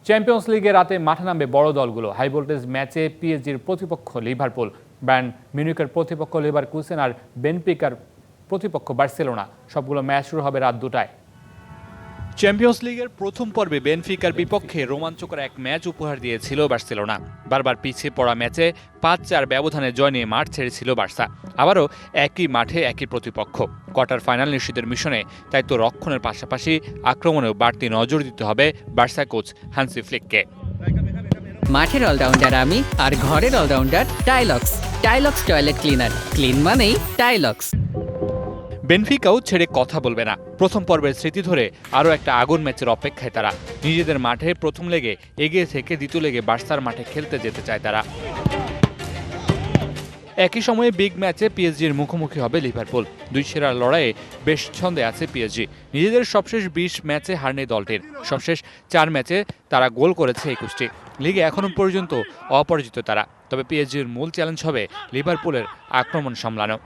Champions লিগে রাতে মাঠে নামবে বড় দলগুলো। হাই ভোল্টেজ ম্যাচে পিএসজির প্রতিপক্ষ লিভারপুল, বায়ার্ন মিউনিখের প্রতিপক্ষ লেভারকুসেন আর বেনফিকার প্রতিপক্ষ বার্সেলোনা। সবগুলো ম্যাচ শুরু হবে রাত 2টায়। চ্যাম্পিয়ন্স লিগের প্রথম পর্বে বেনফিকার বিপক্ষে রোমাঞ্চকর এক ম্যাচ উপহার দিয়েছিল বার্সেলোনা। বারবার পিছিয়ে পড়া ম্যাচে 5-4 ব্যবধানে জয় নিয়ে মাঠ ছেড়েছিল বার্সা। আবারও একই মাঠে একই প্রতিপক্ষ। কোয়ার্টার ফাইনাল নিশ্চিতের মিশনে দায়িত্ব রক্ষণের পাশাপাশি আক্রমণেও বাড়তি নজর দিতে হবে বার্সা কোচ হান্সি ফ্লিককে। মাঠের অলরাউন্ডার আমি, আর ঘরের all rounder Taylox. Taylox toilet cleaner, clean মানেই টাইলক্স। বেনফিকাও ছেড়ে কথা বলবে না। প্রথম পর্বের স্মৃতি ধরে আরও একটা আগুন ম্যাচের অপেক্ষায় তারা। নিজেদের মাঠে প্রথম লেগে এগিয়ে থেকে দ্বিতীয় লেগে বার্সার মাঠে খেলতে যেতে চায় তারা। একই সময়ে বিগ ম্যাচে পিএসজির মুখোমুখি হবে লিভারপুল। দুই সেরার লড়াইয়ে বেশ ছন্দে আছে পিএসজি। নিজেদের সবশেষ 20 ম্যাচে হার নেই দলটির। সবশেষ 4 ম্যাচে তারা গোল করেছে 21টি। লিগে এখনও পর্যন্ত অপরাজিত তারা। তবে পিএসজির মূল চ্যালেঞ্জ হবে লিভারপুলের আক্রমণ সামলানো।